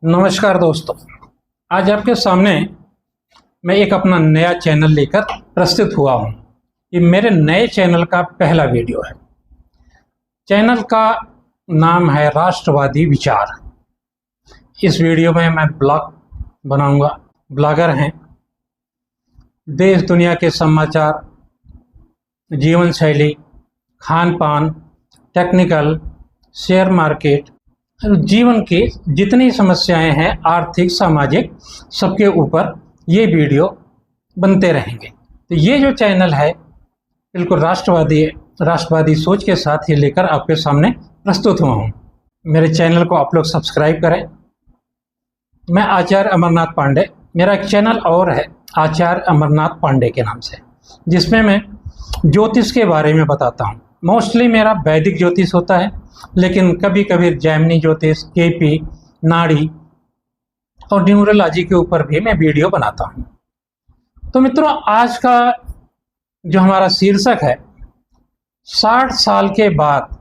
नमस्कार दोस्तों, आज आपके सामने मैं एक अपना नया चैनल लेकर प्रस्तुत हुआ हूँ। ये मेरे नए चैनल का पहला वीडियो है। चैनल का नाम है राष्ट्रवादी विचार। इस वीडियो में मैं ब्लॉग बनाऊंगा। ब्लॉगर हैं, देश दुनिया के समाचार, जीवन शैली, खान पान, टेक्निकल, शेयर मार्केट, जीवन की जितनी समस्याएं हैं, आर्थिक सामाजिक, सबके ऊपर ये वीडियो बनते रहेंगे। तो ये जो चैनल है बिल्कुल राष्ट्रवादी सोच के साथ ही लेकर आपके सामने प्रस्तुत हुआ हूँ। मेरे चैनल को आप लोग सब्सक्राइब करें। मैं आचार्य अमरनाथ पांडे, मेरा एक चैनल और है आचार्य अमरनाथ पांडे के नाम से, जिसमें मैं ज्योतिष के बारे में बताता हूँ। मोस्टली मेरा वैदिक ज्योतिष होता है, लेकिन कभी कभी जैमिनी ज्योतिष, केपी, नाड़ी और न्यूमरोलॉजी के ऊपर भी मैं वीडियो बनाता हूँ। तो मित्रों, आज का जो हमारा शीर्षक है, 60 साल के बाद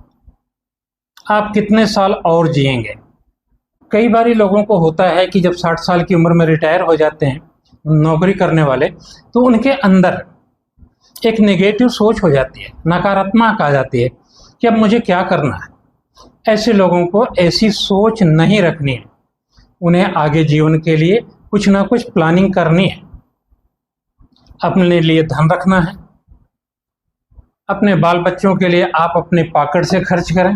आप कितने साल और जिएंगे। कई बार लोगों को होता है कि जब 60 साल की उम्र में रिटायर हो जाते हैं नौकरी करने वाले, तो उनके अंदर एक नेगेटिव सोच हो जाती है, नकारात्मक आ जाती है कि अब मुझे क्या करना है। ऐसे लोगों को ऐसी सोच नहीं रखनी है। उन्हें आगे जीवन के लिए कुछ ना कुछ प्लानिंग करनी है। अपने लिए धन रखना है, अपने बाल बच्चों के लिए आप अपने पॉकेट से खर्च करें।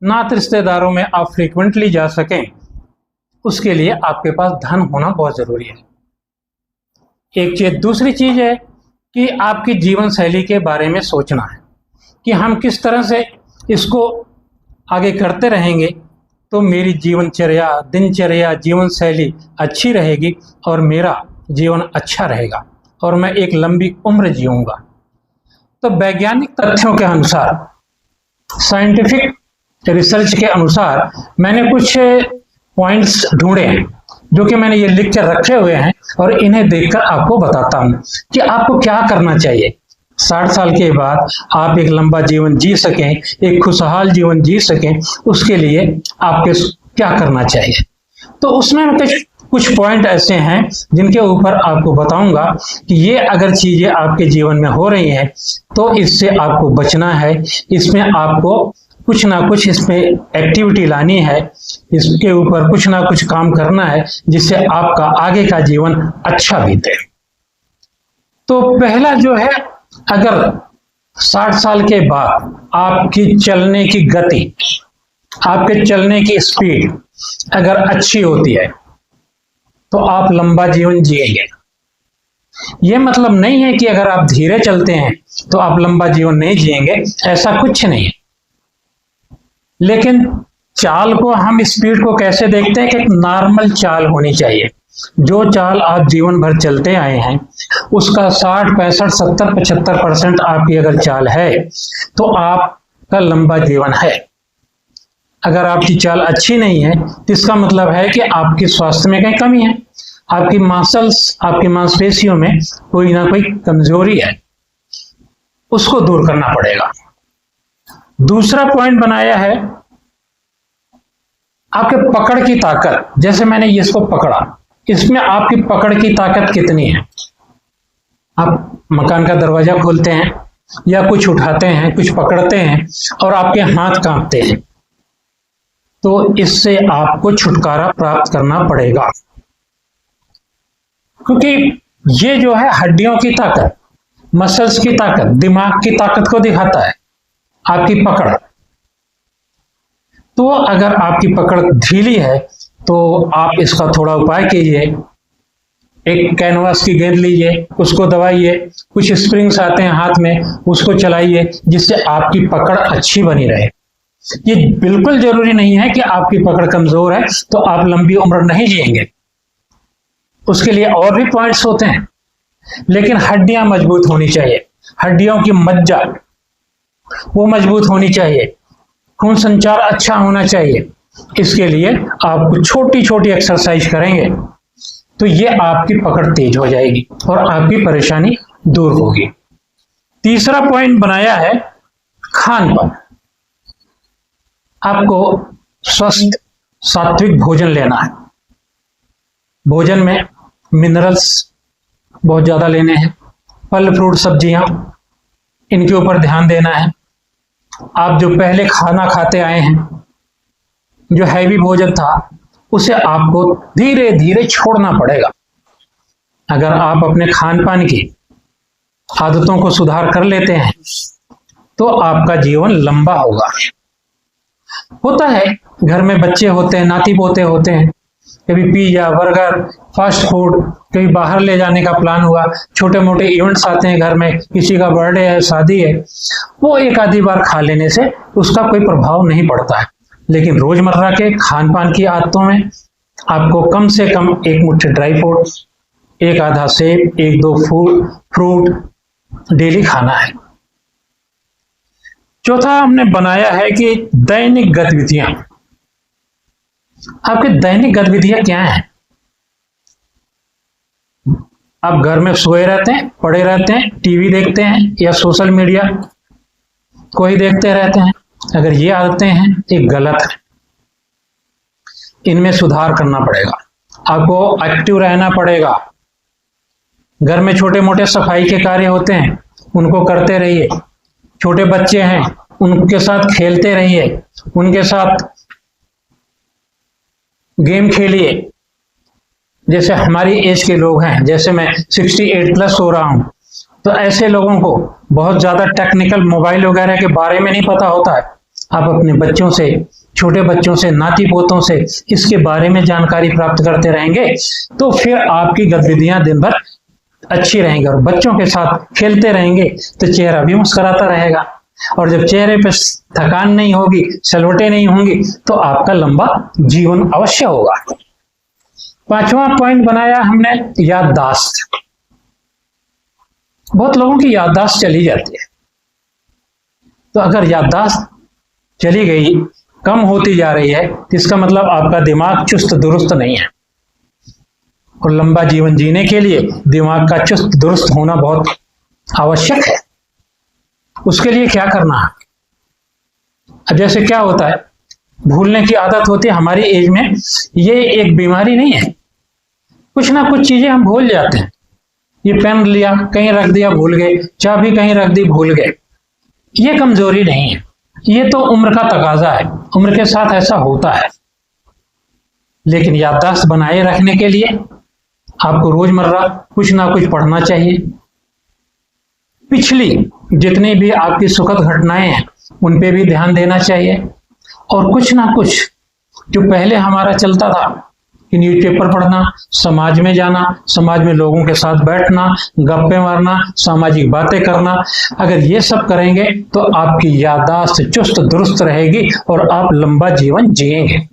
नात रिश्तेदारों में आप फ्रीक्वेंटली जा सकें, उसके लिए आपके पास धन होना बहुत ज़रूरी है। एक चीज़। दूसरी चीज़ है कि आपकी जीवन शैली के बारे में सोचना है कि हम किस तरह से इसको आगे करते रहेंगे तो मेरी जीवनचर्या, दिनचर्या, जीवन शैली अच्छी रहेगी और मेरा जीवन अच्छा रहेगा और मैं एक लंबी उम्र जीऊँगा। तो वैज्ञानिक तथ्यों के अनुसार, साइंटिफिक रिसर्च के अनुसार मैंने कुछ पॉइंट्स ढूंढे हैं जो कि मैंने ये लिख कर रखे हुए हैं और इन्हें देखकर आपको बताता हूँ कि आपको क्या करना चाहिए। 60 साल के बाद आप एक लंबा जीवन जी सकें, एक खुशहाल जीवन जी सकें, उसके लिए आपके क्या करना चाहिए। तो उसमें कुछ पॉइंट ऐसे हैं जिनके ऊपर आपको बताऊंगा कि ये अगर चीजें आपके जीवन में हो रही हैं तो इससे आपको बचना है। इसमें आपको कुछ ना कुछ इसमें एक्टिविटी लानी है, इसके ऊपर कुछ ना कुछ काम करना है जिससे आपका आगे का जीवन अच्छा बीते। तो पहला जो है, अगर 60 साल के बाद आपकी चलने की गति, आपके चलने की स्पीड अगर अच्छी होती है तो आप लंबा जीवन जिएंगे। यह मतलब नहीं है कि अगर आप धीरे चलते हैं तो आप लंबा जीवन नहीं जिएंगे, ऐसा कुछ नहीं है। लेकिन चाल को, हम स्पीड को कैसे देखते हैं कि एक नॉर्मल चाल होनी चाहिए। जो चाल आप जीवन भर चलते आए हैं उसका 60, 65, 70, 75% आपकी अगर चाल है तो आपका लंबा जीवन है। अगर आपकी चाल अच्छी नहीं है तो इसका मतलब है कि आपके स्वास्थ्य में कहीं कमी है, आपकी मसल्स, आपकी मांसपेशियों में कोई ना कोई कमजोरी है, उसको दूर करना पड़ेगा। दूसरा पॉइंट बनाया है आपके पकड़ की ताकत। जैसे मैंने इसको पकड़ा, इसमें आपकी पकड़ की ताकत कितनी है। आप मकान का दरवाजा खोलते हैं या कुछ उठाते हैं, कुछ पकड़ते हैं और आपके हाथ कांपते हैं, तो इससे आपको छुटकारा प्राप्त करना पड़ेगा। क्योंकि ये जो है हड्डियों की ताकत, मसल्स की ताकत, दिमाग की ताकत को दिखाता है, आपकी पकड़। तो अगर आपकी पकड़ ढीली है तो आप इसका थोड़ा उपाय कीजिए। एक कैनवास की गेंद लीजिए, उसको दबाइए, कुछ स्प्रिंग्स आते हैं हाथ में, उसको चलाइए, जिससे आपकी पकड़ अच्छी बनी रहे। ये बिल्कुल जरूरी नहीं है कि आपकी पकड़ कमजोर है तो आप लंबी उम्र नहीं जिएंगे, उसके लिए और भी पॉइंट्स होते हैं। लेकिन हड्डियां मजबूत होनी चाहिए, हड्डियों की मज्जा वो मजबूत होनी चाहिए, खून संचार अच्छा होना चाहिए। इसके लिए आप छोटी छोटी एक्सरसाइज करेंगे तो ये आपकी पकड़ तेज हो जाएगी और आपकी परेशानी दूर होगी। तीसरा पॉइंट बनाया है खान पान। आपको स्वस्थ सात्विक भोजन लेना है। भोजन में मिनरल्स बहुत ज़्यादा लेने हैं, फल फ्रूट सब्जियां, इनके ऊपर ध्यान देना है। आप जो पहले खाना खाते आए हैं, जो हैवी भोजन था, उसे आपको धीरे धीरे छोड़ना पड़ेगा। अगर आप अपने खान पान की आदतों को सुधार कर लेते हैं तो आपका जीवन लंबा होगा। होता है घर में बच्चे होते हैं, नाती पोते होते हैं, कभी पिज्जा बर्गर फास्ट फूड, कभी बाहर ले जाने का प्लान हुआ, छोटे मोटे इवेंट्स आते हैं घर में, किसी का बर्थडे है, शादी है, वो एक आधी बार खा लेने से उसका कोई प्रभाव नहीं पड़ता है। लेकिन रोजमर्रा के खान पान की आदतों में आपको कम से कम एक मुट्ठी ड्राई फ्रूट, एक आधा सेब, एक दो फ्रूट डेली खाना है। चौथा हमने बनाया है कि दैनिक गतिविधियां। आपकी दैनिक गतिविधियां क्या हैं? आप घर में सोए रहते हैं, पड़े रहते हैं, टीवी देखते हैं या सोशल मीडिया कोई देखते रहते हैं। अगर ये आदतें हैं ये गलत है, इनमें सुधार करना पड़ेगा। आपको एक्टिव रहना पड़ेगा। घर में छोटे मोटे सफाई के कार्य होते हैं, उनको करते रहिए। छोटे बच्चे हैं, उनके साथ खेलते रहिए, उनके साथ गेम खेलिए। जैसे हमारी एज के लोग हैं, जैसे मैं 68 प्लस हो रहा हूं, तो ऐसे लोगों को बहुत ज्यादा टेक्निकल मोबाइल वगैरह के बारे में नहीं पता होता है। आप अपने बच्चों से, छोटे बच्चों से, नाती पोतों से इसके बारे में जानकारी प्राप्त करते रहेंगे तो फिर आपकी गतिविधियां दिन भर अच्छी रहेंगी। और बच्चों के साथ खेलते रहेंगे तो चेहरा भी मुस्कुराता रहेगा, और जब चेहरे पे थकान नहीं होगी, सलवटें नहीं होंगी, तो आपका लंबा जीवन अवश्य होगा। पांचवा पॉइंट बनाया हमने याददाश्त। बहुत लोगों की याददाश्त चली जाती है, तो अगर याददाश्त चली गई, कम होती जा रही है, तो इसका मतलब आपका दिमाग चुस्त दुरुस्त नहीं है। और लंबा जीवन जीने के लिए दिमाग का चुस्त दुरुस्त होना बहुत आवश्यक है। उसके लिए क्या करना है? अब जैसे क्या होता है, भूलने की आदत होती है हमारी एज में। ये एक बीमारी नहीं है, कुछ ना कुछ चीजें हम भूल जाते हैं। ये पेन लिया कहीं रख दिया भूल गए, चाबी कहीं रख दी भूल गए। ये कमजोरी नहीं है, ये तो उम्र का तकाजा है, उम्र के साथ ऐसा होता है। लेकिन याददाश्त बनाए रखने के लिए आपको रोजमर्रा कुछ ना कुछ पढ़ना चाहिए। पिछली जितनी भी आपकी सुखद घटनाएं हैं उन पे भी ध्यान देना चाहिए। और कुछ ना कुछ जो पहले हमारा चलता था कि न्यूज़पेपर पढ़ना, समाज में जाना, समाज में लोगों के साथ बैठना, गप्पे मारना, सामाजिक बातें करना, अगर ये सब करेंगे तो आपकी याददाश्त चुस्त दुरुस्त रहेगी और आप लंबा जीवन जिएंगे।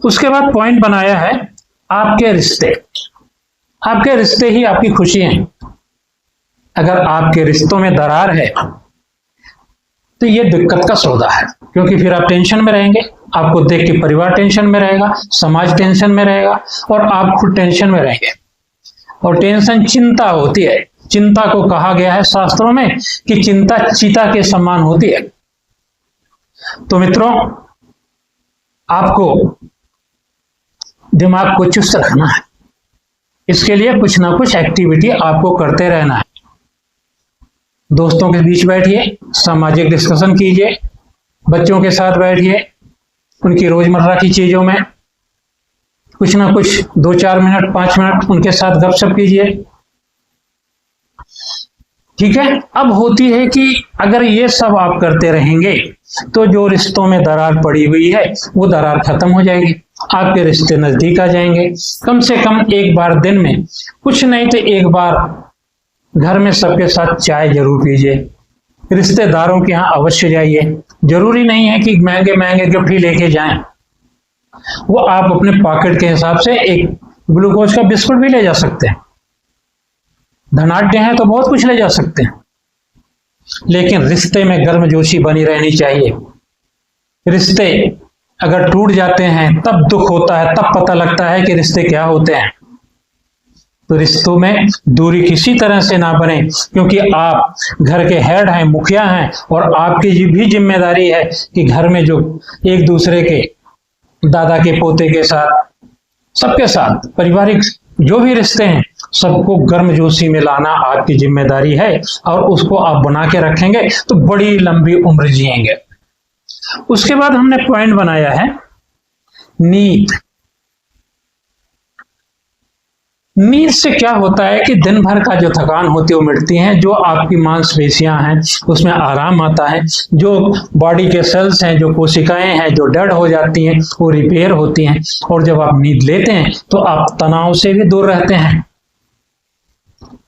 उसके बाद पॉइंट बनाया है आपके रिश्ते। आपके रिश्ते ही आपकी खुशी हैं। अगर आपके रिश्तों में दरार है तो ये दिक्कत का सौदा है, क्योंकि फिर आप टेंशन में रहेंगे। आपको देख के परिवार टेंशन में रहेगा, समाज टेंशन में रहेगा और आप खुद टेंशन में रहेंगे। और टेंशन चिंता होती है। चिंता को कहा गया है शास्त्रों में कि चिंता चीता के समान होती है। तो मित्रों, आपको दिमाग को चुस्त रखना है। इसके लिए कुछ ना कुछ एक्टिविटी आपको करते रहना है। दोस्तों के बीच बैठिए, सामाजिक डिस्कशन कीजिए, बच्चों के साथ बैठिए, उनकी रोजमर्रा की चीजों में कुछ ना कुछ 2-4 मिनट 5 मिनट उनके साथ गपशप कीजिए। ठीक है। अब होती है कि अगर ये सब आप करते रहेंगे तो जो रिश्तों में दरार पड़ी हुई है वो दरार खत्म हो जाएगी, आपके रिश्ते नजदीक आ जाएंगे। कम से कम एक बार दिन में, कुछ नहीं तो एक बार घर में सबके साथ चाय जरूर पीजिए। रिश्तेदारों के यहाँ अवश्य जाइए। जरूरी नहीं है कि महंगे महंगे गिफ्ट ही लेके जाएं, वो आप अपने पॉकेट के हिसाब से एक ग्लूकोज का बिस्कुट भी ले जा सकते हैं। धनाढ्य हैं तो बहुत कुछ ले जा सकते हैं, लेकिन रिश्ते में गर्मजोशी बनी रहनी चाहिए। रिश्ते अगर टूट जाते हैं तब दुख होता है, तब पता लगता है कि रिश्ते क्या होते हैं। तो रिश्तों में दूरी किसी तरह से ना बने, क्योंकि आप घर के हेड हैं, मुखिया हैं, और आपकी भी जिम्मेदारी है कि घर में जो एक दूसरे के दादा के पोते के साथ, सबके साथ पारिवारिक जो भी रिश्ते हैं सबको गर्मजोशी में लाना आपकी जिम्मेदारी है, और उसको आप बना के रखेंगे तो बड़ी लंबी उम्र जिएंगे। उसके बाद हमने पॉइंट बनाया है नींद। नींद से क्या होता है कि दिन भर का जो थकान होती है वो मिटती है, जो आपकी मांसपेशियां हैं उसमें आराम आता है, जो बॉडी के सेल्स हैं, जो कोशिकाएं हैं जो डेड हो जाती हैं वो रिपेयर होती हैं, और जब आप नींद लेते हैं तो आप तनाव से भी दूर रहते हैं।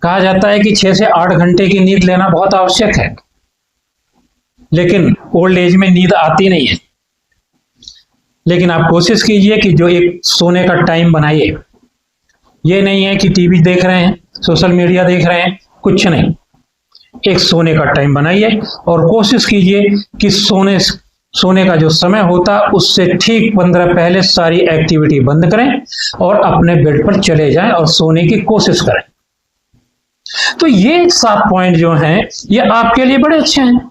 कहा जाता है कि 6 से 8 घंटे की नींद लेना बहुत आवश्यक है, लेकिन ओल्ड एज में नींद आती नहीं है। लेकिन आप कोशिश कीजिए कि जो एक सोने का टाइम बनाइए, ये नहीं है कि टीवी देख रहे हैं, सोशल मीडिया देख रहे हैं, कुछ नहीं, एक सोने का टाइम बनाइए और कोशिश कीजिए कि सोने का जो समय होता है उससे ठीक 15 पहले सारी एक्टिविटी बंद करें और अपने बेड पर चले जाएं और सोने की कोशिश करें। तो ये 7 पॉइंट जो हैं ये आपके लिए बड़े अच्छे हैं।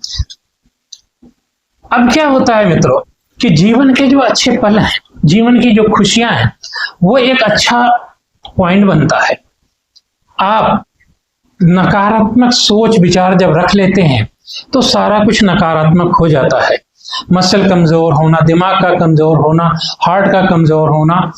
अब क्या होता है मित्रों कि जीवन के जो अच्छे पल हैं, जीवन की जो खुशियां हैं, वो एक अच्छा पॉइंट बनता है। आप नकारात्मक सोच विचार जब रख लेते हैं तो सारा कुछ नकारात्मक हो जाता है। मसल कमजोर होना, दिमाग का कमजोर होना, हार्ट का कमजोर होना,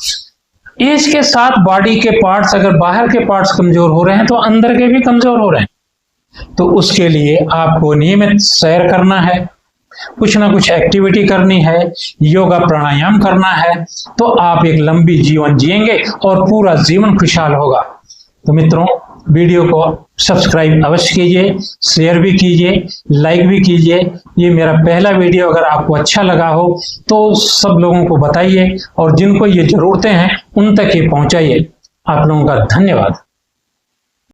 एज के साथ बॉडी के पार्ट्स, अगर बाहर के पार्ट्स कमजोर हो रहे हैं तो अंदर के भी कमजोर हो रहे हैं। तो उसके लिए आपको नियमित सैर करना है, कुछ ना कुछ एक्टिविटी करनी है, योगा प्राणायाम करना है, तो आप एक लंबी जीवन जिएंगे और पूरा जीवन खुशहाल होगा। तो मित्रों, वीडियो को सब्सक्राइब अवश्य कीजिए, शेयर भी कीजिए, लाइक भी कीजिए। ये मेरा पहला वीडियो अगर आपको अच्छा लगा हो तो सब लोगों को बताइए और जिनको ये जरूरतें हैं उन तक ये पहुंचाइए। आप लोगों का धन्यवाद।